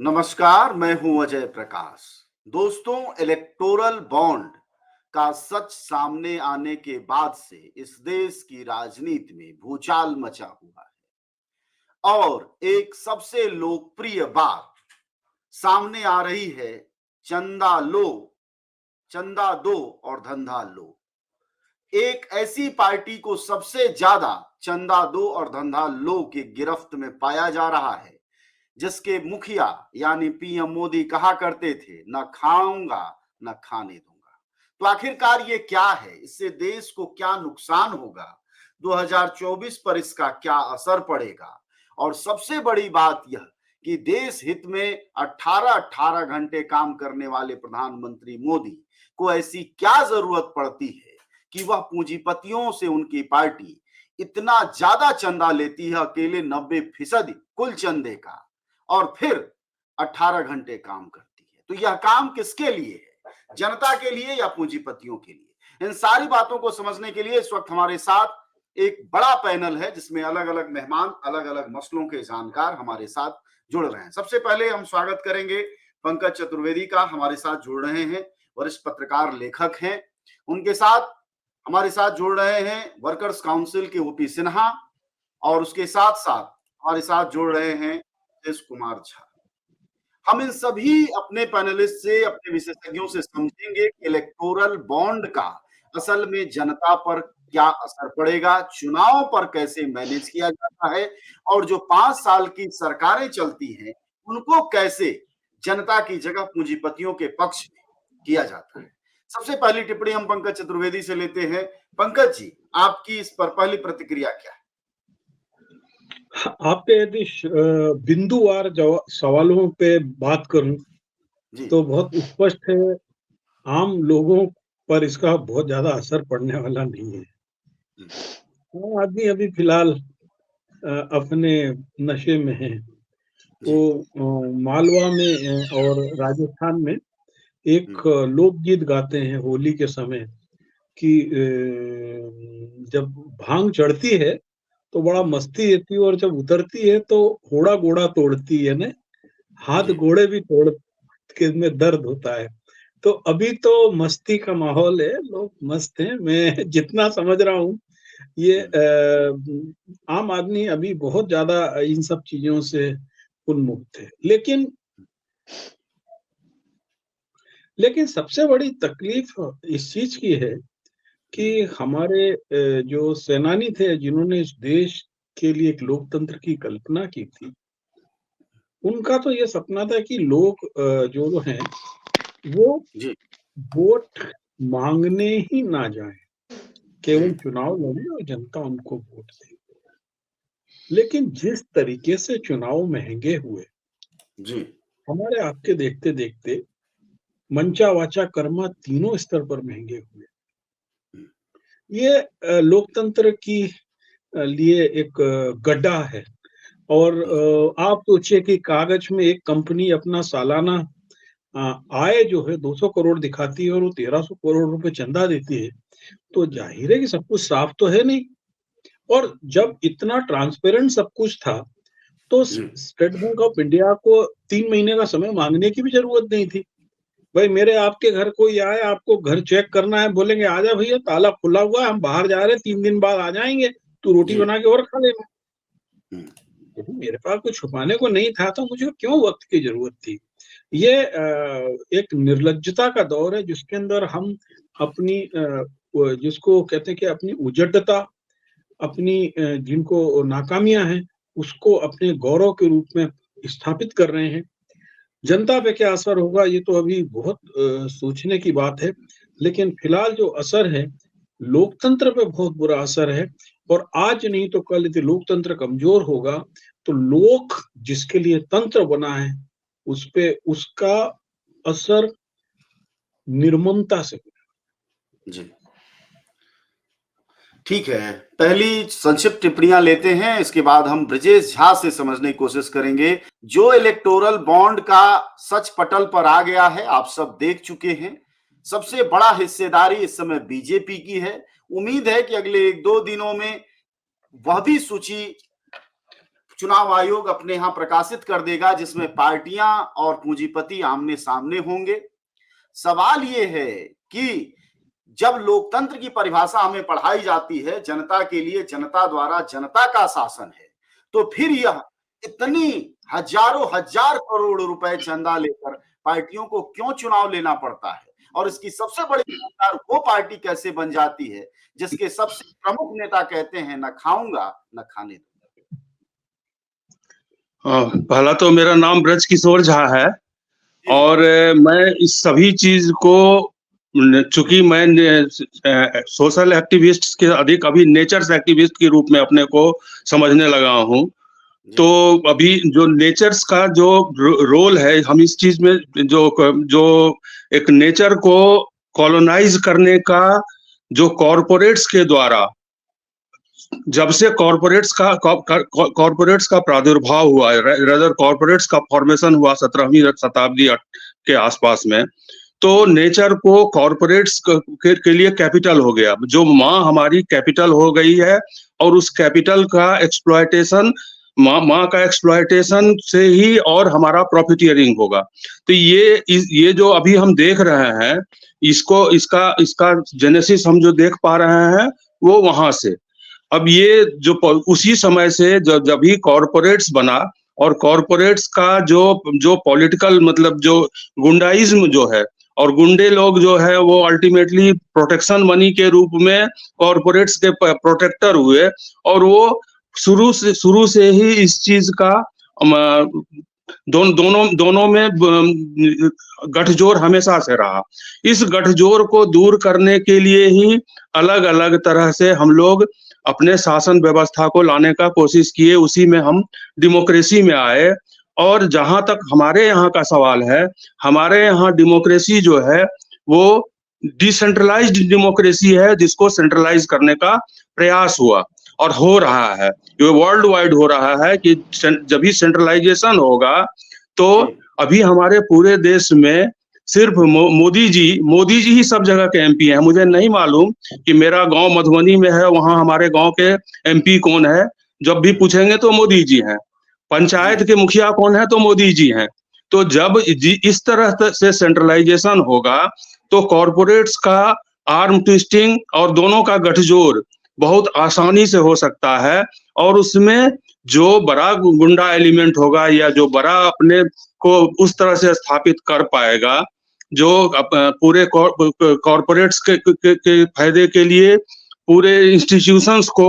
नमस्कार, मैं हूं अजय प्रकाश। दोस्तों, इलेक्टोरल बॉन्ड का सच सामने आने के बाद से इस देश की राजनीति में भूचाल मचा हुआ है और एक सबसे लोकप्रिय बात सामने आ रही है। चंदा लो, चंदा दो और धंधा लो। एक ऐसी पार्टी को सबसे ज्यादा चंदा दो और धंधा लो की गिरफ्त में पाया जा रहा है, जिसके मुखिया यानी पीएम मोदी कहा करते थे, न खाऊंगा न खाने दूंगा। तो आखिरकार ये क्या है? इससे देश को क्या नुकसान होगा? 2024 पर इसका क्या असर पड़ेगा? और सबसे बड़ी बात यह कि देश हित में 18-18 घंटे काम करने वाले प्रधानमंत्री मोदी को ऐसी क्या जरूरत पड़ती है कि वह पूंजीपतियों से उनकी पार्टी इतना ज्यादा चंदा लेती है, अकेले 90% कुल चंदे का, और फिर 18 घंटे काम करती है। तो यह काम किसके लिए है? जनता के लिए या पूंजीपतियों के लिए? इन सारी बातों को समझने के लिए इस वक्त हमारे साथ एक बड़ा पैनल है, जिसमें अलग अलग मेहमान, अलग अलग मसलों के जानकार हमारे साथ जुड़ रहे हैं। सबसे पहले हम स्वागत करेंगे पंकज चतुर्वेदी का। हमारे साथ जुड़ रहे हैं, वरिष्ठ पत्रकार लेखक हैं। उनके साथ हमारे साथ जुड़ रहे हैं वर्कर्स काउंसिल के ओपी सिन्हा, और उसके साथ साथ हमारे साथ जुड़ रहे हैं राजेश कुमार झा। हम इन सभी अपने पैनलिस्ट से, अपने विशेषज्ञों से समझेंगे कि इलेक्टोरल बॉन्ड का असल में जनता पर क्या असर पड़ेगा, चुनाव पर कैसे मैनेज किया जाता है, और जो 5 साल की सरकारें चलती हैं उनको कैसे जनता की जगह पूंजीपतियों के पक्ष में किया जाता है। सबसे पहली टिप्पणी हम पंकज चतुर्वेदी से लेते हैं। पंकज जी, आपकी इस पर पहली प्रतिक्रिया क्या है? आपके यदि बिंदुवार सवालों पे बात करूं जी तो बहुत स्पष्ट है, आम लोगों पर इसका बहुत ज्यादा असर पड़ने वाला नहीं है। वो आदमी अभी फिलहाल अपने नशे में है। जी वो मालवा में और राजस्थान में एक लोकगीत गाते हैं होली के समय कि जब भांग चढ़ती है तो बड़ा मस्ती रहती है और जब उतरती है तो होड़ा गोड़ा तोड़ती है ना, हाथ जी घोड़े भी तोड़ के में दर्द होता है। तो अभी तो मस्ती का माहौल है, लोग मस्त हैं। मैं जितना समझ रहा हूँ ये आम आदमी अभी बहुत ज्यादा इन सब चीजों से उन्मुक्त है। लेकिन सबसे बड़ी तकलीफ इस चीज की है कि हमारे जो सेनानी थे जिन्होंने इस देश के लिए एक लोकतंत्र की कल्पना की थी, उनका तो ये सपना था कि लोग जो हैं वो जी वोट मांगने ही ना जाए, जी केवल चुनाव लड़े और जनता उनको वोट दे। लेकिन जिस तरीके से चुनाव महंगे हुए, जी हमारे आपके देखते देखते मंचा वाचा कर्मा तीनों स्तर पर महंगे हुए। ये लोकतंत्र की लिए एक गड्ढा है। और आप सोचिए कि कागज में एक कंपनी अपना सालाना आय जो है 200 करोड़ दिखाती है और वो 1300 करोड़ रुपए चंदा देती है, तो जाहिर है कि सब कुछ साफ तो है नहीं। और जब इतना ट्रांसपेरेंट सब कुछ था तो स्टेट बैंक ऑफ इंडिया को 3 महीने का समय मांगने की भी जरूरत नहीं थी। भाई मेरे आपके घर कोई आए, आपको घर चेक करना है, बोलेंगे आजा भैया ताला खुला हुआ है, हम बाहर जा रहे हैं, 3 दिन बाद आ जाएंगे, तू रोटी जी बना के और खा लेना। यदि मेरे पास कुछ छुपाने को नहीं था तो मुझे क्यों वक्त की जरूरत थी? ये एक निर्लज्जता का दौर है जिसके अंदर हम अपनी जिसको कहते हैं कि अपनी उजड़ता, अपनी जिनको नाकामियां हैं उसको अपने गौरव के रूप में स्थापित कर रहे हैं। जनता पे क्या असर होगा ये तो अभी बहुत सोचने की बात है। लेकिन फिलहाल जो असर है, लोकतंत्र पे बहुत बुरा असर है। और आज नहीं तो कल यदि लोकतंत्र कमजोर होगा तो लोक जिसके लिए तंत्र बना है उस पे उसका असर निर्ममता से होगा। जी ठीक है, पहली संक्षिप्त टिप्पणियां लेते हैं, इसके बाद हम ब्रजेश झा से समझने की कोशिश करेंगे। जो इलेक्टोरल बॉन्ड का सच पटल पर आ गया है, आप सब देख चुके हैं। सबसे बड़ा हिस्सेदारी इस समय बीजेपी की है। उम्मीद है कि अगले 1-2 दिनों में वह भी सूची चुनाव आयोग अपने यहां प्रकाशित कर देगा, जिसमें पार्टियां और पूंजीपति आमने सामने होंगे। सवाल ये है कि जब लोकतंत्र की परिभाषा हमें पढ़ाई जाती है, जनता के लिए, जनता द्वारा, जनता का शासन है, तो फिर यह इतनी हजारों हजार करोड़ रुपए चंदा लेकर पार्टियों को क्यों चुनाव लेना पड़ता है? और इसकी सबसे बड़ी जिम्मेदार वो पार्टी कैसे बन जाती है जिसके सबसे प्रमुख नेता कहते हैं न खाऊंगा न खाने दूंगा। पहला तो मेरा नाम ब्रज किशोर झा है और मैं इस सभी चीज को, चूंकि मैं सोशल एक्टिविस्ट के अधिक अभी नेचर्स एक्टिविस्ट के रूप में अपने को समझने लगा हूँ, तो अभी जो नेचर्स का जो रोल है, हम इस चीज में जो एक नेचर को कॉलोनाइज करने का जो कॉरपोरेट्स के द्वारा, जब से कॉरपोरेट्स का प्रादुर्भाव हुआ है, रादर कॉरपोरेट्स का फॉर्मेशन हुआ 17वीं शताब्दी के आसपास में, तो नेचर को कॉरपोरेट्स के लिए कैपिटल हो गया, जो माँ हमारी कैपिटल हो गई है, और उस कैपिटल का एक्सप्लॉयटेशन, माँ का एक्सप्लॉयटेशन से ही और हमारा प्रॉफिटियरिंग होगा। तो ये जो अभी हम देख रहे हैं, इसका जेनेसिस हम जो देख पा रहे हैं वो वहां से। अब ये जो उसी समय से जब भी कॉरपोरेट्स बना, और कॉरपोरेट्स का जो पॉलिटिकल, मतलब जो गुंडाइज्म जो है, और गुंडे लोग जो है वो अल्टीमेटली प्रोटेक्शन मनी के रूप में कॉरपोरेट्स के प्रोटेक्टर हुए, और वो शुरू से ही इस चीज का दोनों में गठजोड़ हमेशा से रहा। इस गठजोड़ को दूर करने के लिए ही अलग अलग तरह से हम लोग अपने शासन व्यवस्था को लाने का कोशिश किए, उसी में हम डेमोक्रेसी में आए। और जहां तक हमारे यहाँ का सवाल है, हमारे यहाँ डेमोक्रेसी जो है वो डिसेंट्रलाइज्ड डेमोक्रेसी है, जिसको सेंट्रलाइज करने का प्रयास हुआ और हो रहा है। ये वर्ल्ड वाइड हो रहा है कि जब भी सेंट्रलाइजेशन होगा तो अभी हमारे पूरे देश में सिर्फ मोदी जी ही सब जगह के एमपी हैं। मुझे नहीं मालूम कि मेरा गांव मधुबनी में है, वहां हमारे गांव के एमपी कौन है, जब भी पूछेंगे तो मोदी जी हैं। पंचायत के मुखिया कौन है, तो मोदी जी हैं। तो जब इस तरह से सेंट्रलाइजेशन होगा तो कॉरपोरेट्स का आर्म ट्विस्टिंग और दोनों का गठजोड़ बहुत आसानी से हो सकता है, और उसमें जो बड़ा गुंडा एलिमेंट होगा या जो बड़ा अपने को उस तरह से स्थापित कर पाएगा, जो पूरे कॉरपोरेट्स के फायदे के लिए पूरे इंस्टीट्यूशंस को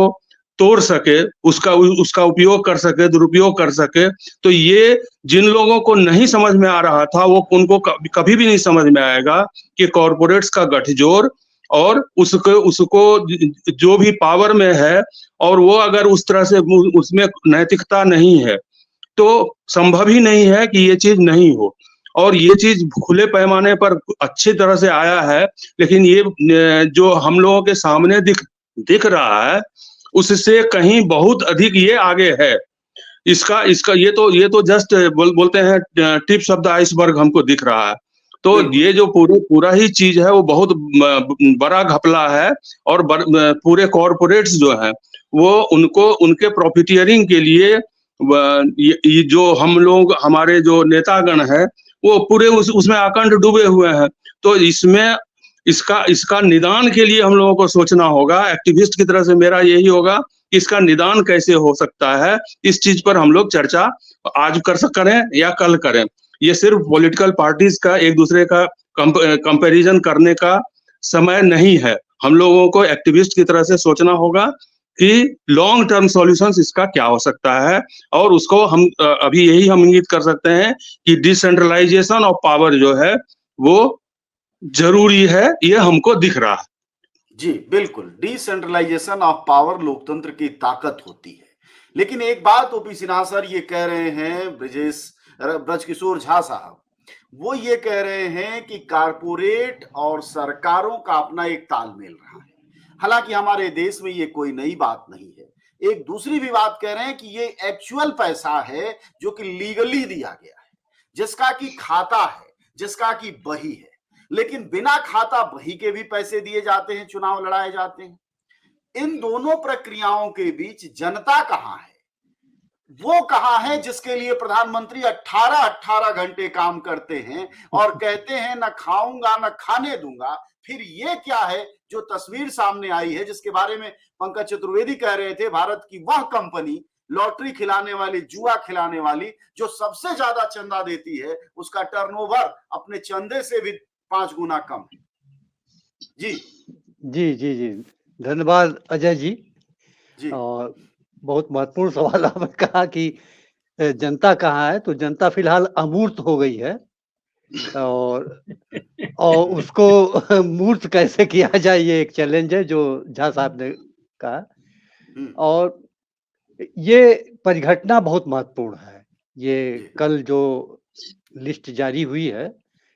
तोड़ सके, उसका उपयोग कर सके, दुरुपयोग कर सके, तो ये जिन लोगों को नहीं समझ में आ रहा था, वो उनको कभी भी नहीं समझ में आएगा कि कॉरपोरेट्स का गठजोड़ और उसको जो भी पावर में है, और वो अगर उस तरह से उसमें नैतिकता नहीं है तो संभव ही नहीं है कि ये चीज नहीं हो। और ये चीज खुले पैमाने पर अच्छी तरह से आया है, लेकिन ये जो हम लोगों के सामने दिख रहा है, उससे कहीं बहुत अधिक ये आगे है। इसका ये तो जस्ट बोलते हैं टिप्स ऑफ द आइसबर्ग हमको दिख रहा है। तो ये जो पूरा ही चीज है वो बहुत बड़ा घपला है, और पूरे कॉरपोरेट्स जो है वो उनके प्रॉफिटियरिंग के लिए ये जो हम लोग, हमारे जो नेतागण है, वो पूरे उसमें आकंठ डूबे हुए हैं। तो इसका निदान के लिए हम लोगों को सोचना होगा। एक्टिविस्ट की तरह से मेरा यही होगा कि इसका निदान कैसे हो सकता है, इस चीज पर हम लोग चर्चा आज करें या कल करें। ये सिर्फ पॉलिटिकल पार्टीज का एक दूसरे का कंपैरिजन करने का समय नहीं है। हम लोगों को एक्टिविस्ट की तरह से सोचना होगा कि लॉन्ग टर्म सॉल्यूशंस इसका क्या हो सकता है, और उसको हम अभी यही हम इंगित कर सकते हैं कि डिसेंट्रलाइजेशन ऑफ पावर जो है वो जरूरी है, ये हमको दिख रहा है। जी बिल्कुल, डिसेंट्रलाइजेशन ऑफ पावर लोकतंत्र की ताकत होती है। लेकिन एक बात ओपी सिन्हा सर ये कह रहे हैं, ब्रजकिशोर झा साहब वो ये कह रहे हैं कि कारपोरेट और सरकारों का अपना एक तालमेल रहा है। हालांकि हमारे देश में ये कोई नई बात नहीं है। एक दूसरी भी बात कह रहे हैं कि ये एक्चुअल पैसा है जो कि लीगली दिया गया है, जिसका की खाता है, जिसका की बही है। लेकिन बिना खाता बही के भी पैसे दिए जाते हैं, चुनाव लड़ाए जाते हैं। इन दोनों प्रक्रियाओं के बीच जनता कहां है? वो कहाँ है जिसके लिए प्रधानमंत्री 18-18 घंटे काम करते हैं और कहते हैं न खाऊंगा न खाने दूंगा। फिर ये क्या है जो तस्वीर सामने आई है, जिसके बारे में पंकज चतुर्वेदी कह रहे थे, भारत की वह कंपनी, लॉटरी खिलाने वाली, जुआ खिलाने वाली, जो सबसे ज्यादा चंदा देती है, उसका टर्नओवर अपने चंदे से भी 5 गुना कम है। जी जी जी जी, धन्यवाद अजय जी। जी और बहुत महत्वपूर्ण सवाल आपने कहा कि जनता कहाँ है, तो जनता फिलहाल अमूर्त हो गई है और उसको मूर्त कैसे किया जाए, ये एक चैलेंज है जो झा साहब ने कहा। और ये परिघटना बहुत महत्वपूर्ण है। ये कल जो लिस्ट जारी हुई है,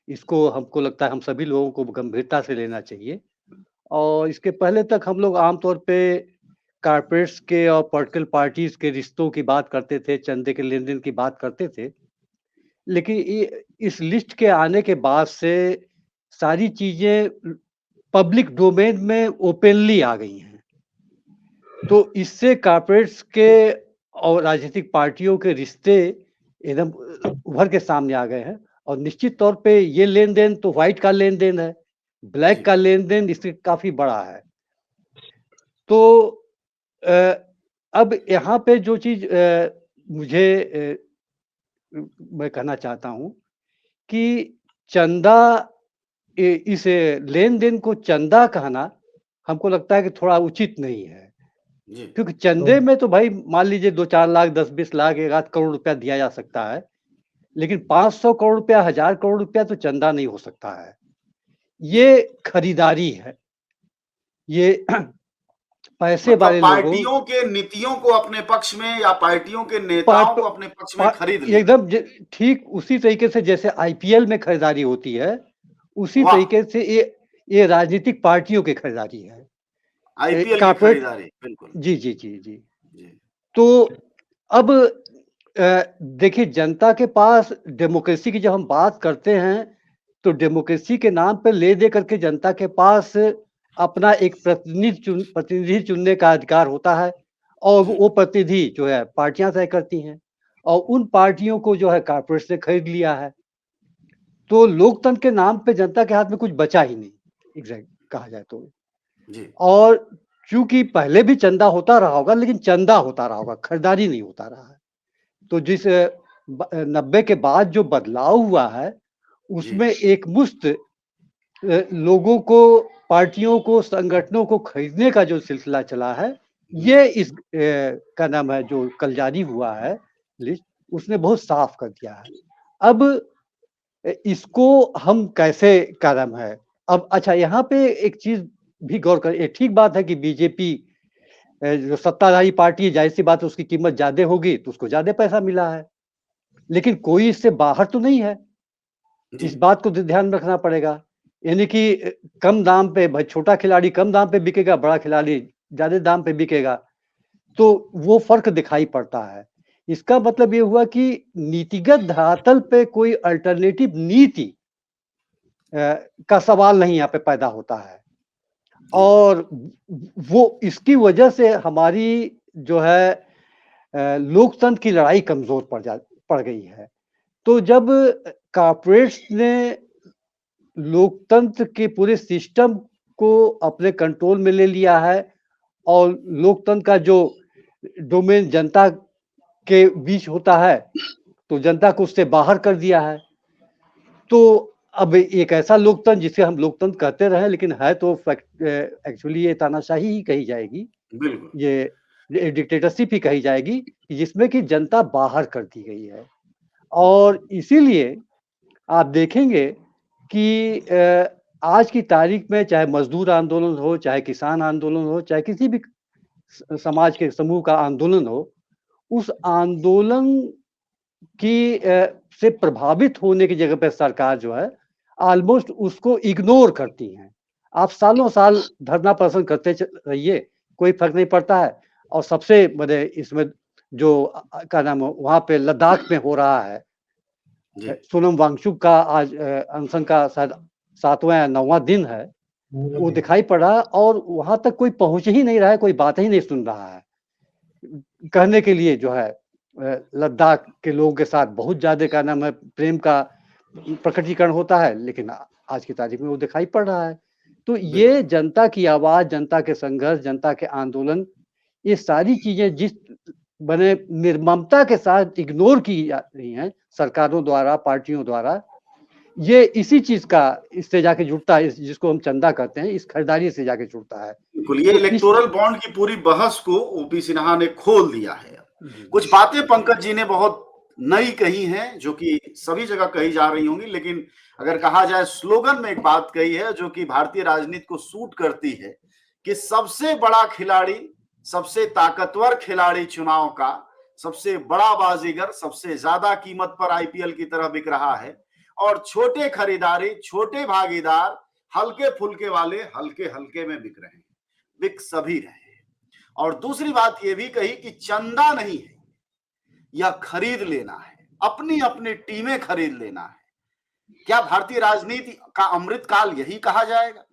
इसको हमको लगता है हम सभी लोगों को गंभीरता से लेना चाहिए। और इसके पहले तक हम लोग आमतौर पे कॉर्पोरेट्स के और पॉलिटिकल पार्टीज के रिश्तों की बात करते थे, चंदे के लेन-देन की बात करते थे। लेकिन इस लिस्ट के आने के बाद से सारी चीजें पब्लिक डोमेन में ओपनली आ गई हैं। तो इससे कॉर्पोरेट्स के और राजनीतिक पार्टियों के रिश्ते एकदम उभर के सामने आ गए हैं। और निश्चित तौर पे ये लेन-देन तो व्हाइट का लेन-देन है, ब्लैक का लेन-देन इससे काफी बड़ा है। तो अब यहाँ पे जो चीज मुझे मैं कहना चाहता हूँ कि चंदा, इस लेन-देन को चंदा कहना हमको लगता है कि थोड़ा उचित नहीं है। क्योंकि चंदे में तो भाई मान लीजिए 2-4 लाख, 10-20 लाख, 1 आध करोड़ रुपया दिया जा सकता है, लेकिन 500 करोड़ रुपया, 1000 करोड़ रुपया तो चंदा नहीं हो सकता है। ये खरीदारी है, ये पैसे वाले लोगों, पार्टियों के नीतियों को अपने पक्ष में या पार्टियों के नेताओं को अपने पक्ष में खरीद लिया। एकदम ठीक उसी तरीके से जैसे आईपीएल में खरीदारी होती है, उसी तरीके से ये राजनीतिक पार्टियों की खरीदारी है, आईपीएल की खरीदारी। बिल्कुल। जी जी जी जी जी। तो अब देखिए, जनता के पास डेमोक्रेसी की जब हम बात करते हैं, तो डेमोक्रेसी के नाम पे ले दे करके जनता के पास अपना एक प्रतिनिधि चुनने का अधिकार होता है। और वो प्रतिनिधि जो है पार्टियां तय करती हैं, और उन पार्टियों को जो है कॉर्पोरेट ने खरीद लिया है। तो लोकतंत्र के नाम पे जनता के हाथ में कुछ बचा ही नहीं, एग्जैक्ट कहा जाए तो। और चूंकि पहले भी चंदा होता रहा होगा, लेकिन चंदा होता रहा होगा, खरीदारी नहीं होता रहा है। तो जिस 90 के बाद जो बदलाव हुआ है, उसमें एक मुश्त लोगों को, पार्टियों को, संगठनों को खरीदने का जो सिलसिला चला है, ये इस का नाम है जो कल जारी हुआ है लिस्ट, उसने बहुत साफ कर दिया है। अब इसको हम कैसे का नाम है, अब अच्छा यहाँ पे एक चीज भी गौर कर, ये ठीक बात है कि बीजेपी जो सत्ताधारी पार्टी है, जाहिर सी बात है उसकी कीमत ज्यादा होगी तो उसको ज्यादा पैसा मिला है, लेकिन कोई इससे बाहर तो नहीं है। इस बात को ध्यान में रखना पड़ेगा। यानी कि कम दाम पे, भाई छोटा खिलाड़ी कम दाम पे बिकेगा, बड़ा खिलाड़ी ज्यादा दाम पे बिकेगा, तो वो फर्क दिखाई पड़ता है। इसका मतलब ये हुआ कि नीतिगत धरातल पे कोई अल्टरनेटिव नीति का सवाल नहीं यहाँ पे पैदा होता है। और वो इसकी वजह से हमारी जो है लोकतंत्र की लड़ाई कमजोर पड़ गई है। तो जब कॉर्पोरेट्स ने लोकतंत्र के पूरे सिस्टम को अपने कंट्रोल में ले लिया है, और लोकतंत्र का जो डोमेन जनता के बीच होता है, तो जनता को उससे बाहर कर दिया है। तो अब एक ऐसा लोकतंत्र जिसे हम लोकतंत्र कहते रहे, लेकिन है तो एक्चुअली ये तानाशाही ही कही जाएगी, ये डिक्टेटरशिप ही कही जाएगी, जिसमें कि जनता बाहर कर दी गई है। और इसीलिए आप देखेंगे कि आज की तारीख में चाहे मजदूर आंदोलन हो, चाहे किसान आंदोलन हो, चाहे किसी भी समाज के समूह का आंदोलन हो, उस आंदोलन की से प्रभावित होने की जगह पे सरकार जो है ऑलमोस्ट उसको इग्नोर करती है। आप सालों साल धरना प्रदर्शन करते रहिए, कोई फर्क नहीं पड़ता है। और सबसे बड़े इसमें जो क्या नाम वहां पे लद्दाख में हो रहा है, सोनम वांगचुक का आज अनशन का शायद 7वां या 9वां दिन है, वो दिखाई पड़ा, और वहां तक कोई पहुंच ही नहीं रहा है, कोई बात ही नहीं सुन रहा है। कहने के लिए जो है लद्दाख के लोगों के साथ बहुत ज्यादा का नाम है प्रेम का प्रकटीकरण होता है, लेकिन आज की तारीख में वो दिखाई पड़ रहा है। तो ये जनता की आवाज, जनता के संघर्ष, जनता के आंदोलन, ये सारी चीजें जिस बने निर्ममता के साथ इग्नोर की जा रही हैं सरकारों द्वारा, पार्टियों द्वारा, ये इसी चीज का इससे जाके जुड़ता है, जिसको हम चंदा कहते हैं, इस खरीदारी से जाके जुड़ता है। बिल्कुल, ये इलेक्टोरल बॉन्ड की पूरी बहस को ओपी सिन्हा ने खोल दिया है। कुछ बातें पंकज जी ने बहुत नई कही हैं, जो कि सभी जगह कही जा रही होंगी, लेकिन अगर कहा जाए स्लोगन में एक बात कही है जो कि भारतीय राजनीति को सूट करती है कि सबसे बड़ा खिलाड़ी, सबसे ताकतवर खिलाड़ी चुनाव का, सबसे बड़ा बाजीगर सबसे ज्यादा कीमत पर आईपीएल की तरह बिक रहा है, और छोटे खरीदारी, छोटे भागीदार, हल्के फुल्के वाले हल्के हल्के में बिक रहे हैं, बिक सभी रहे हैं। और दूसरी बात यह भी कही कि चंदा नहीं है, यह खरीद लेना है, अपनी अपनी टीमें खरीद लेना है। क्या भारतीय राजनीति का अमृत काल यही कहा जाएगा?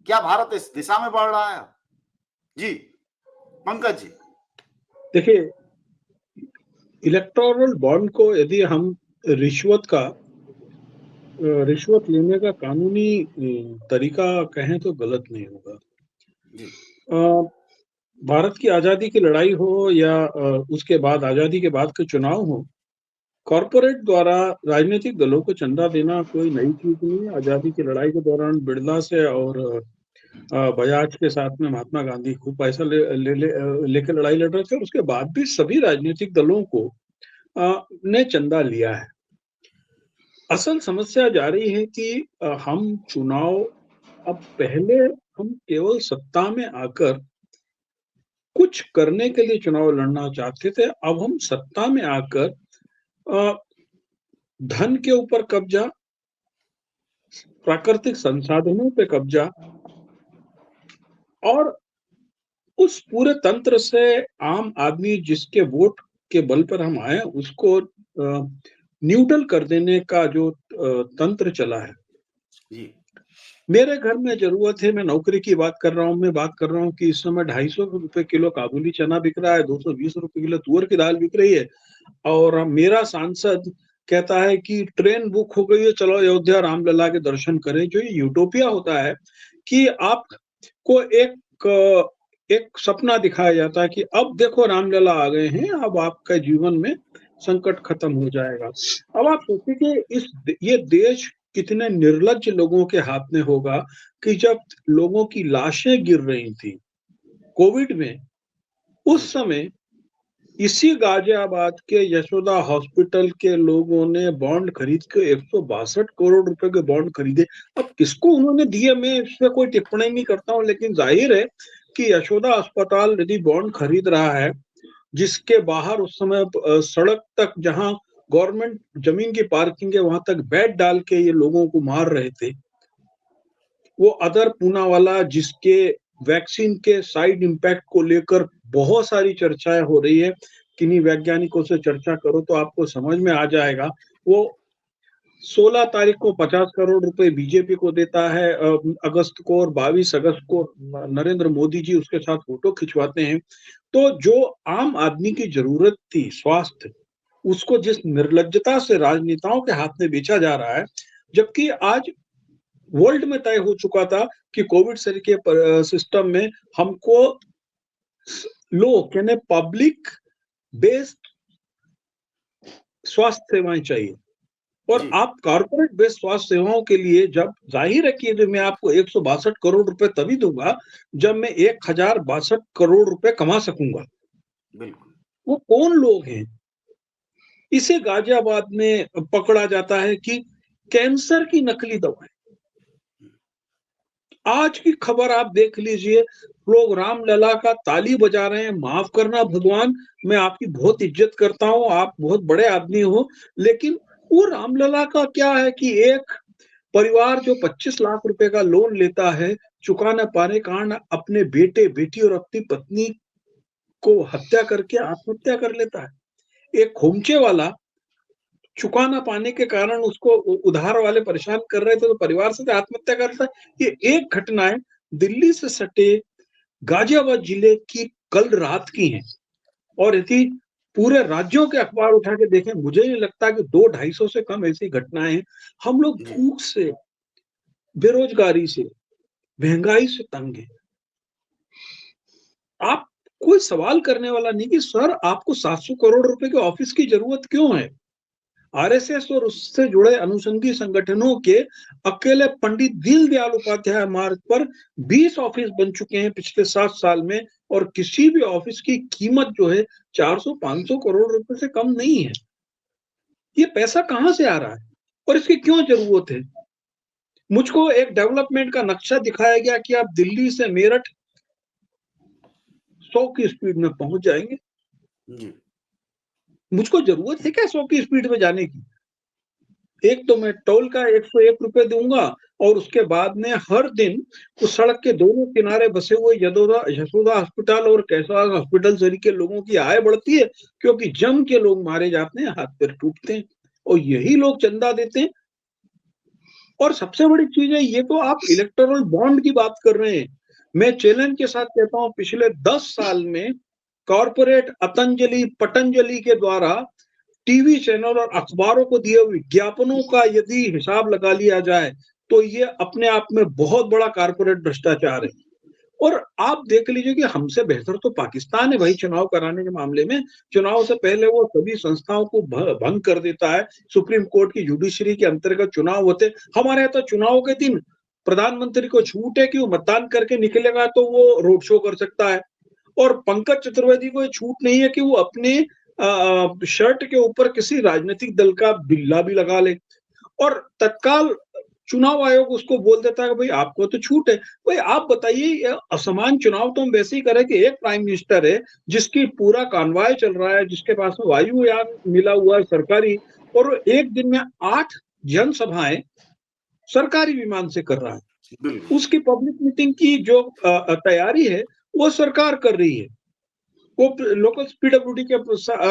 क्या भारत इस दिशा में बढ़ रहा है? जी पंकज जी। देखिए, इलेक्टोरल बॉन्ड को यदि हम रिश्वत लेने का कानूनी तरीका कहें तो गलत नहीं होगा। भारत की आजादी की लड़ाई हो या उसके बाद आजादी के बाद के चुनाव हो, कॉरपोरेट द्वारा राजनीतिक दलों को चंदा देना कोई नई चीज नहीं है। आजादी की लड़ाई के दौरान बिड़ला से और बजाज के साथ में महात्मा गांधी खूब पैसा लेके लड़ाई लड़ रहे थे, और उसके बाद भी सभी राजनीतिक दलों को ने चंदा लिया है। असल समस्या जा रही है कि हम चुनाव, अब पहले हम केवल सत्ता में आकर कुछ करने के लिए चुनाव लड़ना चाहते थे, अब हम सत्ता में आकर धन के ऊपर कब्जा, प्राकृतिक संसाधनों पे कब्जा, और उस पूरे तंत्र से आम आदमी जिसके वोट के बल पर हम आए उसको न्यूट्रल कर देने का जो तंत्र चला है। जी। मेरे घर में जरूरत है, मैं नौकरी की बात कर रहा हूँ, मैं बात कर रहा हूँ कि इस समय 250 रुपए किलो काबुली चना बिक रहा है, 220 रुपए किलो तुअर की दाल बिक रही है, और मेरा सांसद कहता है कि ट्रेन बुक हो गई है, चलो अयोध्या रामलला के दर्शन करें। जो ये यूटोपिया होता है कि आपको एक सपना दिखाया जाता है कि अब देखो रामलला आ गए हैं, अब आपका जीवन में संकट खत्म हो जाएगा। अब आप सोचिए कि ये देश कितने निर्लज्ज लोगों के हाथ में होगा कि जब लोगों की लाशें गिर रही थी कोविड में, उस समय इसी गाजियाबाद के यशोदा हॉस्पिटल के लोगों ने बॉन्ड खरीद के 162 करोड़ रुपए के बॉन्ड खरीदे। अब किसको उन्होंने दिए, मैं इस पर कोई टिप्पणी नहीं करता हूं, लेकिन जाहिर है कि यशोदा अस्पताल यदि बॉन्ड खरीद रहा है, जिसके बाहर उस समय सड़क तक जहां गवर्नमेंट जमीन की पार्किंग है वहां तक बेड डाल के ये लोगों को मार रहे थे, वो अदर पूना वाला जिसके वैक्सीन के साइड इम्पैक्ट को लेकर बहुत सारी चर्चाएं हो रही है, किन्हीं वैज्ञानिकों से चर्चा करो तो आपको समझ में आ जाएगा। वो 16 तारीख को 50 करोड़ रुपए बीजेपी को देता है अगस्त को, और 22 अगस्त को नरेंद्र मोदी जी उसके साथ फोटो खिंचवाते हैं। तो जो आम आदमी की जरूरत थी स्वास्थ्य, उसको जिस निर्लज्जता से राजनेताओं के हाथ में बेचा जा रहा है, जबकि आज वर्ल्ड में तय हो चुका था कि कोविड से के सिस्टम में हमको लोग यानी पब्लिक बेस्ड स्वास्थ्य सेवाएं चाहिए, और आप कॉर्पोरेट बेस्ड स्वास्थ्य सेवाओं के लिए जब जाहिर है कि मैं आपको 162 करोड़ रुपए तभी दूंगा जब मैं 1062 करोड़ रुपए कमा सकूंगा। बिल्कुल। वो कौन लोग हैं? इसे गाजियाबाद में पकड़ा जाता है कि कैंसर की नकली दवाएं। आज की खबर आप देख लीजिए, लोग रामलला का ताली बजा रहे हैं। माफ करना भगवान, मैं आपकी बहुत इज्जत करता हूं, आप बहुत बड़े आदमी हो, लेकिन वो रामलला का क्या है कि एक परिवार जो 25 लाख रुपए का लोन लेता है, चुका न पाने के कारण अपने बेटे, बेटी और अपनी पत्नी को हत्या करके आत्महत्या कर लेता है। एक खोमचे वाला चुका ना पाने के कारण उसको उधार वाले परेशान कर रहे थे तो परिवार से आत्महत्या करता है। ये एक घटनाएं दिल्ली से सटे गाजियाबाद जिले की कल रात की हैं, और यदि पूरे राज्यों के अखबार उठा के देखें, मुझे नहीं लगता कि 200-250 से कम ऐसी घटनाएं हैं। हम लोग जी। भूख से, बेरोजगारी से, महंगाई से तंग हैं। आप कोई सवाल करने वाला नहीं कि सर आपको 700 करोड़ रुपए के ऑफिस की जरूरत क्यों है? आरएसएस और उससे जुड़े अनुषंगी संगठनों के अकेले पंडित दीनदयाल उपाध्याय मार्ग पर 20 ऑफिस बन चुके हैं पिछले 7 साल में, और किसी भी ऑफिस की कीमत जो है 400-500 करोड़ रुपए से कम नहीं है। ये पैसा कहां से आ रहा है और इसकी क्यों जरूरत है? मुझको एक डेवलपमेंट का नक्शा दिखाया गया कि आप दिल्ली से मेरठ 100 की स्पीड में पहुंच जाएंगे। जी। मुझको जरूरत है क्या 100 की स्पीड में जाने की? एक तो मैं टोल का 101 रुपए दूंगा और उसके बाद में हर दिन उस सड़क के दोनों किनारे बसे हुए यशोदा हॉस्पिटल और कैशवाल हॉस्पिटल से के लोगों की आय बढ़ती है, क्योंकि जम के लोग मारे जाते हैं, हाथ पैर टूटते हैं, और यही लोग चंदा देते हैं। और सबसे बड़ी चीज है, ये तो आप इलेक्टोरल बॉन्ड की बात कर रहे हैं। मैं चैलेंज के साथ कहता हूं, पिछले 10 साल में कॉर्पोरेट पतंजलि के द्वारा टीवी चैनल और अखबारों को दिए विज्ञापनों का यदि हिसाब लगा लिया जाए तो ये अपने आप में बहुत बड़ा कॉर्पोरेट भ्रष्टाचार है। और आप देख लीजिए कि हमसे बेहतर तो पाकिस्तान है भाई चुनाव कराने के मामले में। चुनाव से पहले वो सभी संस्थाओं को भंग कर देता है। सुप्रीम कोर्ट की जुडिशरी के अंतर्गत चुनाव होते, हमारे यहाँ तो चुनाव के दिन प्रधानमंत्री को छूट है कि वो मतदान करके निकलेगा तो वो रोड शो कर सकता है, और पंकज चतुर्वेदी को ये छूट नहीं है कि वो अपने शर्ट के ऊपर किसी राजनीतिक दल का बिल्ला भी लगा ले, और तत्काल चुनाव आयोग उसको बोल देता है कि भाई आपको तो छूट है। भाई आप बताइए, असमान चुनाव तो हम वैसे ही करें कि एक प्राइम मिनिस्टर है जिसकी पूरा कानवाय चल रहा है, जिसके पास में वायुयान मिला हुआ है सरकारी, और एक दिन में 8 जनसभाएं सरकारी विमान से कर रहा है। उसकी पब्लिक मीटिंग की जो तैयारी है वो सरकार कर रही है। वो लोकल पीडब्ल्यूडी के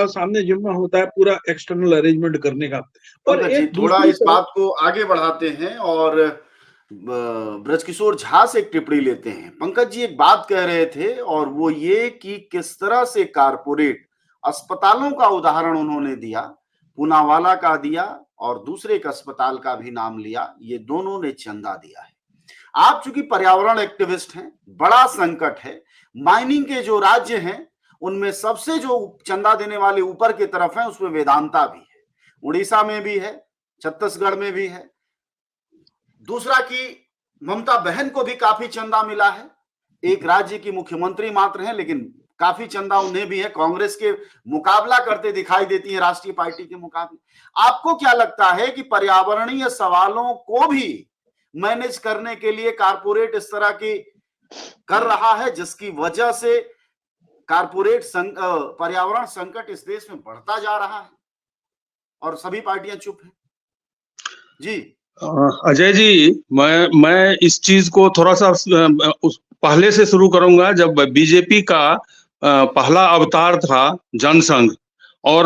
सामने जिम्मा होता है पूरा एक्सटर्नल अरेंजमेंट करने का। और एक थोड़ा इस बात को आगे बढ़ाते हैं और ब्रजकिशोर झा से एक टिप्पणी लेते हैं। पंकज जी एक बात कह रहे थे और वो ये कि किस तरह से कारपोरेट अस्पतालों का उदाहरण उन्होंने दिया, पूनावाला का दिया और दूसरे एक अस्पताल का भी नाम लिया, ये दोनों ने चंदा दिया है। आप चूंकि पर्यावरण एक्टिविस्ट हैं, बड़ा संकट है, माइनिंग के जो राज्य हैं उनमें सबसे जो चंदा देने वाले ऊपर की तरफ है उसमें वेदांता भी है, उड़ीसा में भी है, छत्तीसगढ़ में भी है। दूसरा कि ममता बहन को भी काफी चंदा मिला है, एक राज्य की मुख्यमंत्री मात्र हैं लेकिन काफी चंदा उन्हें भी है, कांग्रेस के मुकाबला करते दिखाई देती है राष्ट्रीय पार्टी के मुकाबले। आपको क्या लगता है कि पर्यावरणीय सवालों को भी मैनेज करने के लिए कारपोरेट इस तरह की कर रहा है जिसकी वजह से कारपोरेट पर्यावरण संकट इस देश में बढ़ता जा रहा है और सभी पार्टियां चुप हैं? जी अजय जी, मैं इस चीज को थोड़ा सा पहले से शुरू करूंगा। जब बीजेपी का पहला अवतार था जनसंघ, और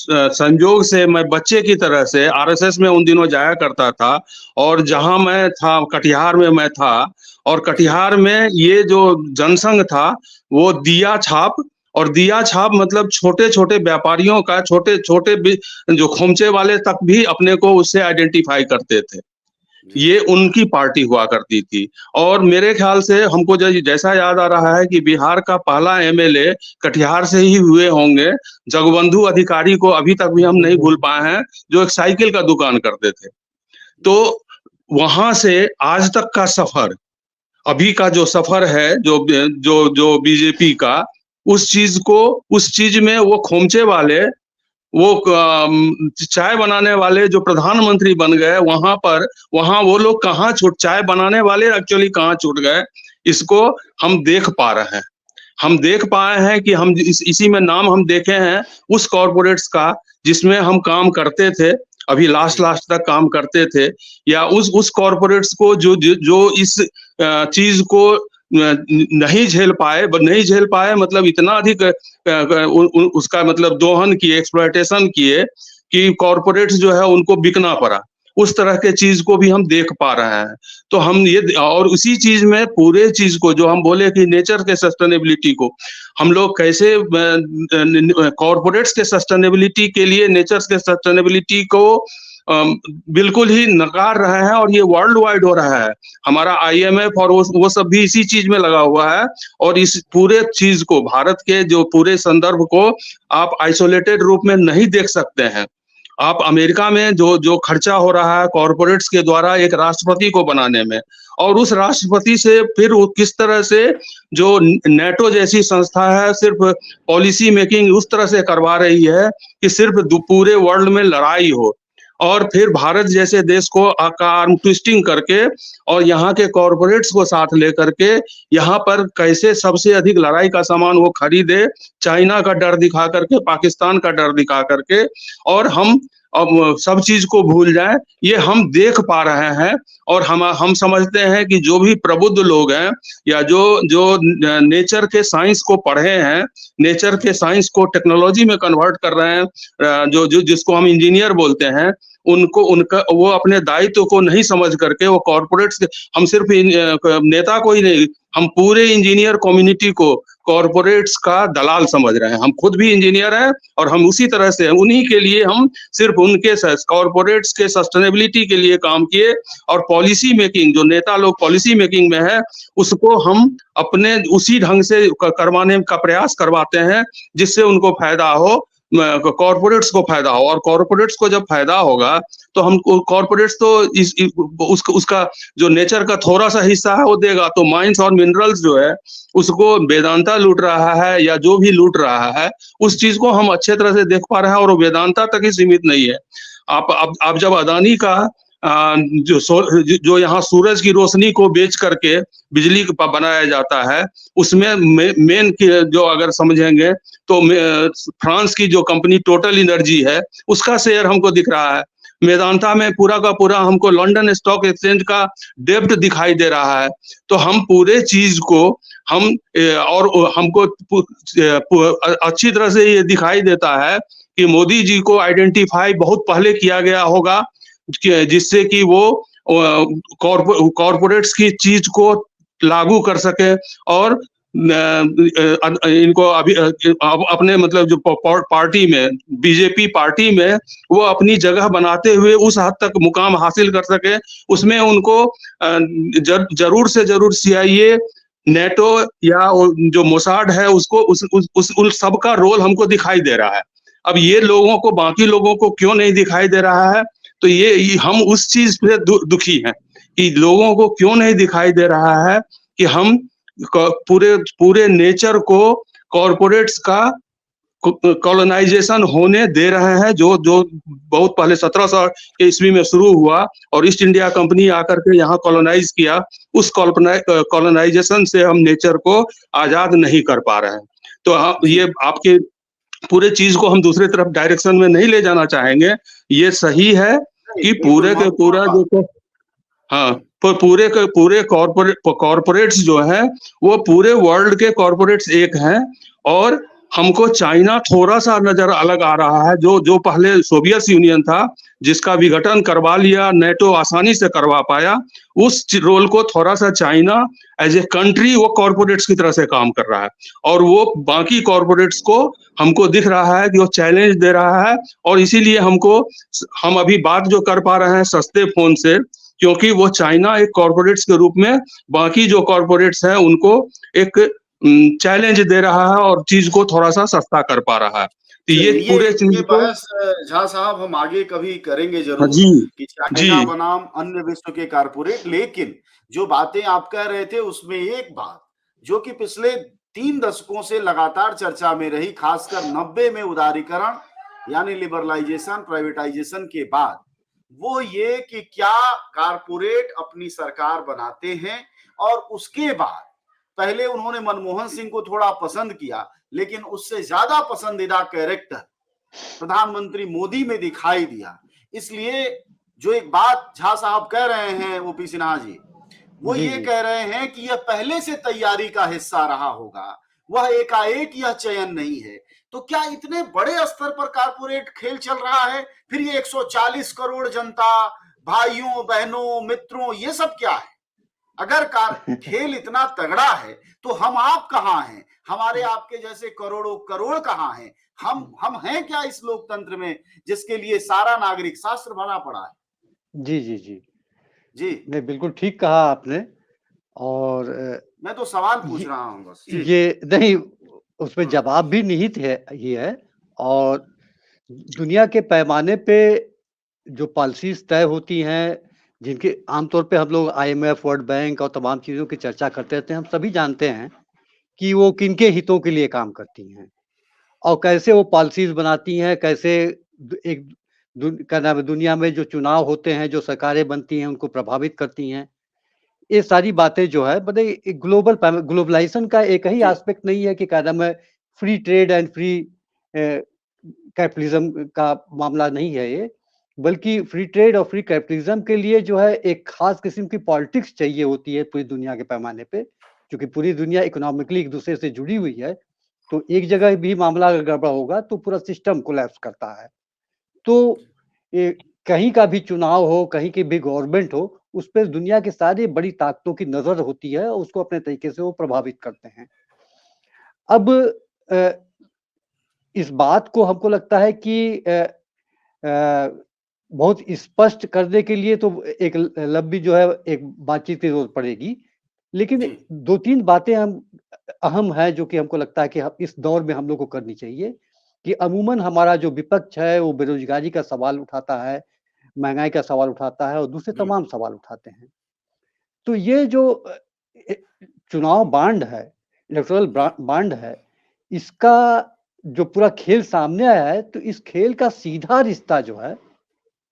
संजोग से मैं बच्चे की तरह से आरएसएस में उन दिनों जाया करता था, और जहां मैं था कटिहार में मैं था, और कटिहार में ये जो जनसंघ था वो दिया छाप, और दिया छाप मतलब छोटे छोटे व्यापारियों का, छोटे छोटे जो खोमचे वाले तक भी अपने को उससे आइडेंटिफाई करते थे। ये उनकी पार्टी हुआ करती थी। और मेरे ख्याल से हमको जैसा याद आ रहा है कि बिहार का पहला एमएलए कटिहार से ही हुए होंगे, जगबंधु अधिकारी को अभी तक भी हम नहीं भूल पाए हैं, जो एक साइकिल का दुकान करते थे। तो वहां से आज तक का सफर, अभी का जो सफर है जो बीजेपी का, उस चीज में वो खोमचे वाले, वो चाय बनाने वाले जो प्रधानमंत्री बन गए, वहां वो लोग कहाँ चाय बनाने वाले एक्चुअली कहाँ छूट गए, इसको हम देख पा रहे हैं। हम देख पाए हैं कि हम इसी में नाम हम देखे हैं उस कॉर्पोरेट्स का जिसमें हम काम करते थे, अभी लास्ट तक काम करते थे, या उस कॉर्पोरेट्स को जो इस चीज को नहीं झेल पाए, मतलब इतना अधिक उसका मतलब दोहन किए, एक्सप्लॉयटेशन किए कि कॉर्पोरेट्स जो है उनको बिकना पड़ा। उस तरह के चीज को भी हम देख पा रहे हैं। तो हम ये और उसी चीज में पूरे चीज को जो हम बोले कि नेचर के सस्टेनेबिलिटी को हम लोग कैसे कॉर्पोरेट्स के सस्टेनेबिलिटी के लिए नेचर के सस्टेनेबिलिटी को बिल्कुल ही नकार रहे हैं, और ये वर्ल्ड वाइड हो रहा है। हमारा IMF और वो सब भी इसी चीज में लगा हुआ है, और इस पूरे चीज को, भारत के जो पूरे संदर्भ को आप आइसोलेटेड रूप में नहीं देख सकते हैं। आप अमेरिका में जो खर्चा हो रहा है कॉर्पोरेट्स के द्वारा एक राष्ट्रपति को बनाने में, और उस राष्ट्रपति से फिर वो किस तरह से जो नेटो जैसी संस्था है सिर्फ पॉलिसी मेकिंग उस तरह से करवा रही है कि सिर्फ पूरे वर्ल्ड में लड़ाई हो, और फिर भारत जैसे देश को आर्म ट्विस्टिंग करके और यहाँ के कॉर्पोरेट्स को साथ लेकर के यहाँ पर कैसे सबसे अधिक लड़ाई का सामान वो खरीदे, चाइना का डर दिखा करके, पाकिस्तान का डर दिखा करके, और हम अब सब चीज को भूल जाएं, ये हम देख पा रहे हैं। और हम समझते हैं कि जो भी प्रबुद्ध लोग हैं या जो नेचर के साइंस को पढ़े हैं, नेचर के साइंस को टेक्नोलॉजी में कन्वर्ट कर रहे हैं, जो जिसको हम इंजीनियर बोलते हैं, उनका वो अपने दायित्व को नहीं समझ करके वो कॉर्पोरेट्स, हम सिर्फ नेता को ही नहीं, हम पूरे इंजीनियर कम्युनिटी को कॉर्पोरेट्स का दलाल समझ रहे हैं। हम खुद भी इंजीनियर हैं और हम उसी तरह से उन्हीं के लिए हम सिर्फ उनके कॉर्पोरेट्स के सस्टेनेबिलिटी के लिए काम किए, और पॉलिसी मेकिंग जो नेता लोग पॉलिसी मेकिंग में है उसको हम अपने उसी ढंग से करवाने का प्रयास करवाते हैं जिससे उनको फायदा हो, कॉर्पोरेट्स को फायदा हो। और कॉर्पोरेट्स को जब फायदा होगा तो हम कॉर्पोरेट्स तो उसका जो नेचर का थोड़ा सा हिस्सा है वो देगा। तो माइंस और मिनरल्स जो है उसको वेदांता लूट रहा है या जो भी लूट रहा है, उस चीज को हम अच्छे तरह से देख पा रहे हैं, और वो वेदांता तक ही सीमित नहीं है। आप जब अदानी का जो यहाँ सूरज की रोशनी को बेच करके बिजली बनाया जाता है, उसमें मेन जो अगर समझेंगे तो फ्रांस की जो कंपनी टोटल एनर्जी है उसका शेयर हमको दिख रहा है। वेदांता में पूरा का पूरा हमको लंदन स्टॉक एक्सचेंज का डेब्ट दिखाई दे रहा है। तो हम पूरे चीज को हम और हमको अच्छी तरह से ये दिखाई देता है कि मोदी जी को आइडेंटिफाई बहुत पहले किया गया होगा, जिससे कि वो कॉर्पोरेट्स की चीज को लागू कर सके, और इनको अभी अपने मतलब जो पार्टी में, बीजेपी पार्टी में वो अपनी जगह बनाते हुए उस हद तक मुकाम हासिल कर सके। उसमें उनको जरूर से जरूर CIA, नेटो या जो मोसाड है उसको उन सबका रोल हमको दिखाई दे रहा है। अब ये लोगों को, बाकी लोगों को क्यों नहीं दिखाई दे रहा है? तो ये हम उस चीज पे दुखी हैं कि लोगों को क्यों नहीं दिखाई दे रहा है कि हम पूरे नेचर को कॉर्पोरेट्स का कॉलोनाइजेशन होने दे रहे हैं, जो बहुत पहले 1700 ईस्वी में शुरू हुआ और ईस्ट इंडिया कंपनी आकर के यहाँ कॉलोनाइज किया। उस कॉलोनाइजेशन से हम नेचर को आजाद नहीं कर पा रहे हैं। तो ये आपके पूरे चीज को हम दूसरे तरफ डायरेक्शन में नहीं ले जाना चाहेंगे। ये सही है कि पूरे के पूरा जो पूरे के पूरे कॉर्पोरेट्स जो हैं वो पूरे वर्ल्ड के कॉर्पोरेट्स एक हैं, और हमको चाइना थोड़ा सा नजर अलग आ रहा है। जो पहले सोवियत यूनियन था जिसका विघटन करवा लिया, नेटो आसानी से करवा पाया, उस रोल को थोड़ा सा चाइना एज ए कंट्री वो कॉर्पोरेट्स की तरह से काम कर रहा है, और वो बाकी कॉर्पोरेट्स को हमको दिख रहा है कि वो चैलेंज दे रहा है। और इसीलिए हम अभी बात जो कर पा रहे हैं सस्ते फोन से, क्योंकि वो चाइना एक कॉर्पोरेट्स के रूप में बाकी जो कॉर्पोरेट्स हैं उनको एक चैलेंज दे रहा है और चीज को थोड़ा सा सस्ता कर पा रहा है। तो ये पूरे चीज को झा साहब हम आगे कभी करेंगे जरूर कि चाइना बनाम अन्य विश्व के कॉर्पोरेट। लेकिन जो बातें आप कह रहे थे उसमें एक बात जो कि पिछले 3 दशकों से लगातार चर्चा में रही, खासकर 90 में उदारीकरण यानी लिबरलाइजेशन, प्राइवेटाइजेशन के बाद, वो ये कि क्या कॉर्पोरेट अपनी सरकार बनाते हैं, और उसके बाद पहले उन्होंने मनमोहन सिंह को थोड़ा पसंद किया, लेकिन उससे ज्यादा पसंदीदा कैरेक्टर प्रधानमंत्री मोदी में दिखाई दिया। इसलिए जो एक बात झा साहब कह रहे हैं, ओपी सिन्हा जी, वो ये कह रहे हैं कि यह पहले से तैयारी का हिस्सा रहा होगा, वह एकाएक यह चयन नहीं है। तो क्या इतने बड़े स्तर पर कॉर्पोरेट खेल चल रहा है? फिर ये 140 करोड़ जनता भाइयों बहनों मित्रों, ये सब क्या है? अगर खेल इतना तगड़ा है तो हम आप कहाँ हैं? हमारे आपके जैसे करोड़ों करोड़ कहाँ हैं? हम हैं क्या इस लोकतंत्र में जिसके लिए सारा नागरिक शास्त्र बना पड़ा है? जी, जी, जी। जी, नहीं, बिल्कुल ठीक कहा आपने। और मैं तो सवाल पूछ रहा हूँ बस। जी, ये नहीं, उसमें हम्म, जवाब भी निहित है ही है। और दुनिया के पैमाने पे जो पॉलिसीज़ तय होती हैं, जिनके आमतौर पे हम लोग आईएमएफ, वर्ल्ड बैंक और तमाम चीज़ों की चर्चा करते रहते हैं, हम सभी जानते हैं कि वो किनके हितों के लिए काम करती हैं और कैसे वो पॉलिसीज़ बनाती हैं, कैसे क्या नाम है, दुनिया में जो चुनाव होते हैं, जो सरकारें बनती हैं, उनको प्रभावित करती हैं। ये सारी बातें जो है मतलब ग्लोबलाइजेशन का एक ही जी, एस्पेक्ट नहीं है कि क्या नाम है, free trade and free capitalism का मामला नहीं है ये, बल्कि फ्री ट्रेड और फ्री कैपिटलिज्म के लिए जो है एक खास किस्म की पॉलिटिक्स चाहिए होती है पूरी दुनिया के पैमाने पे, क्योंकि पूरी दुनिया इकोनॉमिकली एक दूसरे से जुड़ी हुई है। तो एक जगह भी मामला अगर गड़बड़ होगा तो पूरा सिस्टम कोलैप्स करता है। तो ये कहीं का भी चुनाव हो, कहीं की भी गवर्नमेंट हो, उस पे दुनिया की सारी बड़ी ताकतों की नज़र होती है और उसको अपने तरीके से वो प्रभावित करते हैं। अब अ, इस बात को हमको लगता है कि बहुत स्पष्ट करने के लिए तो एक लंबी जो है एक बातचीत की ज़रूरत पड़ेगी। लेकिन जी, 2-3 बातें हम अहम हैं जो कि हमको लगता है कि हम इस दौर में हम लोग को करनी चाहिए, कि अमूमन हमारा जो विपक्ष है वो बेरोज़गारी का सवाल उठाता है, महँगाई का सवाल उठाता है और दूसरे हम्म, तमाम सवाल उठाते हैं। तो ये जो ए चुनाव बांड है, इलेक्टोरल जी, बांड है, इसका जो पूरा खेल सामने आया है, तो इस खेल का सीधा रिश्ता जो है,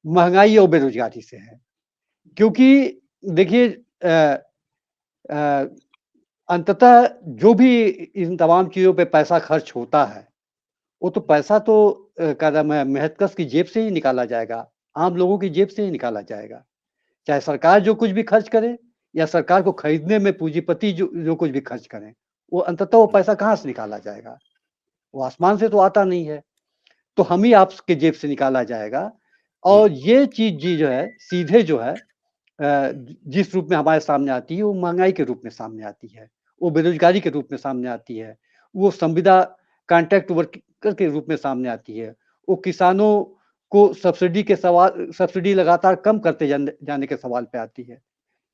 महँगाई और बेरोज़गारी से है। क्योंकि देखिए अ, अंततः जो भी इन तमाम चीज़ों पे पैसा खर्च होता है, वो तो पैसा तो क्या नाम है, महंतकश की जेब से ही निकाला जाएगा, आम लोगों की जेब से ही निकाला जाएगा। चाहे सरकार जो कुछ भी खर्च करे या सरकार को खरीदने में पूंजीपति जो जो कुछ भी खर्च करें, वो अंततः वो पैसा कहाँ से निकाला जाएगा? वो आसमान से तो आता नहीं है, तो हम ही आपके जेब से निकाला जाएगा। जी, और ये चीज़ जी जो है, सीधे जो है जिस रूप में हमारे सामने आती है, वो महँगाई के रूप में सामने आती है, वो बेरोज़गारी के रूप में सामने आती है, वो संविदा कॉन्ट्रैक्ट वर्कर के रूप में सामने आती है, वो किसानों को सब्सिडी लगातार कम करते जाने के सवाल पे आती है,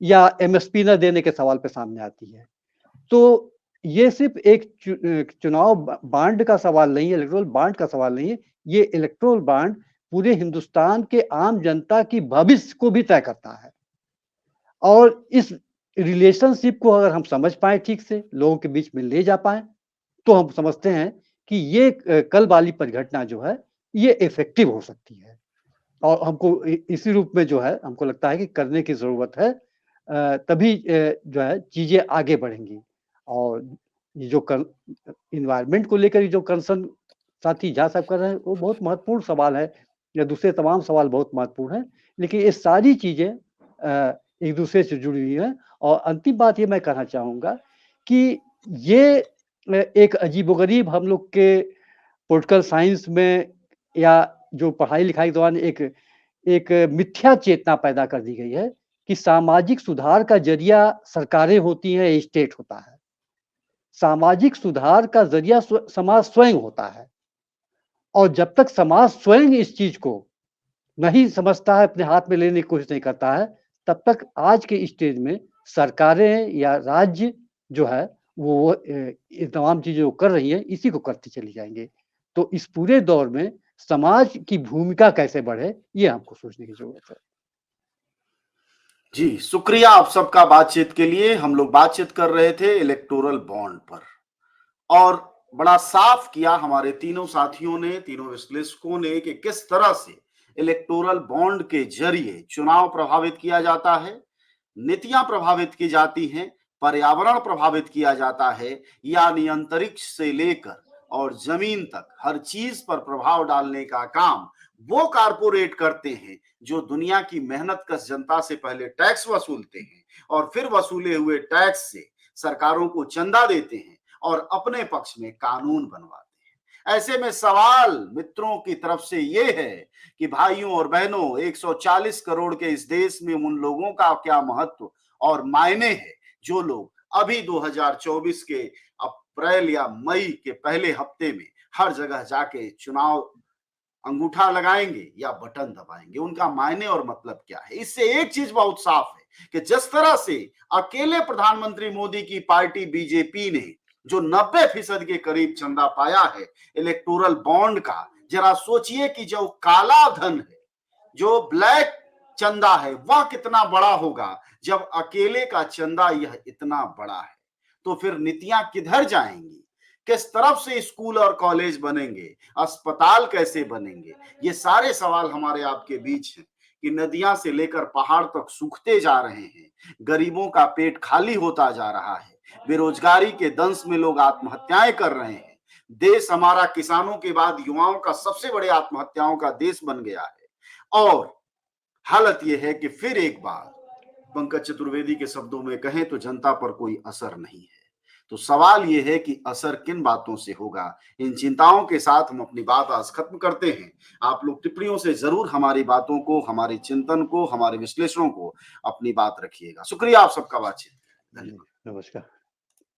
या एमएसपी न देने के सवाल पे सामने आती है। तो ये सिर्फ़ एक चुनाव बांड का सवाल नहीं है, इलेक्टोरल बांड का सवाल नहीं है, ये इलेक्टोरल बांड पूरे हिंदुस्तान के आम जनता की भविष्य को भी तय करता है। और इस रिलेशनशिप को अगर हम समझ पाएँ ठीक से, लोगों के बीच में ले जा पाएँ, तो हम समझते हैं कि ये कल वाली परिघटना जो है, ये इफ़ेक्टिव हो सकती है। और हमको इसी रूप में जो है, हमको लगता है कि करने की ज़रूरत है। तभी जो है चीज़ें आगे बढ़ेंगी। और ये जो एनवायरनमेंट को लेकर जो कंसर्न साथी झा साहब कर रहे हैं, वो बहुत महत्वपूर्ण सवाल है, या दूसरे तमाम सवाल बहुत महत्वपूर्ण हैं। लेकिन ये सारी चीज़ें एक दूसरे से जुड़ी हुई हैं। और अंतिम बात ये मैं कहना चाहूँगा कि ये एक अजीबोगरीब हम लोग के पॉलिटिकल साइंस में, या जो पढ़ाई-लिखाई के दौरान एक एक मिथ्या चेतना पैदा कर दी गई है कि सामाजिक सुधार का ज़रिया सरकारें होती हैं, स्टेट होता है। सामाजिक सुधार का ज़रिया समाज स्वयं होता है। और जब तक समाज स्वयं इस चीज़ को नहीं समझता है, अपने हाथ में लेने की कोशिश नहीं करता है, तब तक आज के स्टेज में सरकारें या राज्य जो है वो ये तमाम चीज़ें जो कर रही हैं, इसी को करती चली जाएँगी। तो इस पूरे दौर में समाज की भूमिका कैसे बढ़े, ये हमको सोचने की ज़रूरत है। जी, शुक्रिया आप सबका बातचीत के लिए। हम लोग बातचीत कर रहे थे इलेक्टोरल बॉन्ड पर, और बड़ा साफ किया हमारे तीनों साथियों ने, तीनों विश्लेषकों ने, कि किस तरह से इलेक्टोरल बॉन्ड के जरिए चुनाव प्रभावित किया जाता है, नीतियां प्रभावित की जाती हैं, पर्यावरण प्रभावित किया जाता है, यानी अंतरिक्ष से लेकर और जमीन तक हर चीज पर प्रभाव डालने का काम वो कारपोरेट करते हैं जो दुनिया की मेहनतकश जनता से पहले टैक्स वसूलते हैं और फिर वसूले हुए टैक्स से सरकारों को चंदा देते हैं और अपने पक्ष में कानून बनवाते हैं। ऐसे में सवाल मित्रों की तरफ से ये है कि भाइयों और बहनों, 140 करोड़ के इस देश में उन लोगों का क्या महत्व और मायने है जो लोग अभी 2024 के अप्रैल या मई के पहले हफ्ते में हर जगह जाके चुनाव अंगूठा लगाएंगे या बटन दबाएंगे। उनका मायने और मतलब क्या है? इससे एक चीज बहुत साफ है कि जिस तरह से अकेले प्रधानमंत्री मोदी की पार्टी बीजेपी ने जो 90% के करीब चंदा पाया है इलेक्टोरल बॉन्ड का, जरा सोचिए कि जो काला धन है, जो ब्लैक चंदा है, वह कितना बड़ा होगा जब अकेले का चंदा यह इतना बड़ा है। तो फिर नीतियां किधर जाएंगी? किस तरफ से स्कूल और कॉलेज बनेंगे? अस्पताल कैसे बनेंगे? ये सारे सवाल हमारे आपके बीच हैं कि नदियां से लेकर पहाड़ तक सूखते जा रहे हैं, गरीबों का पेट खाली होता जा रहा है, बेरोजगारी के दंश में लोग आत्महत्याएं कर रहे हैं, देश हमारा किसानों के बाद युवाओं का सबसे बड़े आत्महत्याओं का देश बन गया है। और हालत यह है कि फिर एक बार पंकज चतुर्वेदी के शब्दों में कहें तो जनता पर कोई असर नहीं है। तो सवाल यह है कि असर किन बातों से होगा? इन चिंताओं के साथ हम अपनी बात आज खत्म करते हैं। आप लोग टिप्पणियों से जरूर हमारी बातों को, हमारे चिंतन को, हमारे विश्लेषणों को अपनी बात रखिएगा। शुक्रिया आप सबका बातचीत। धन्यवाद। नमस्कार।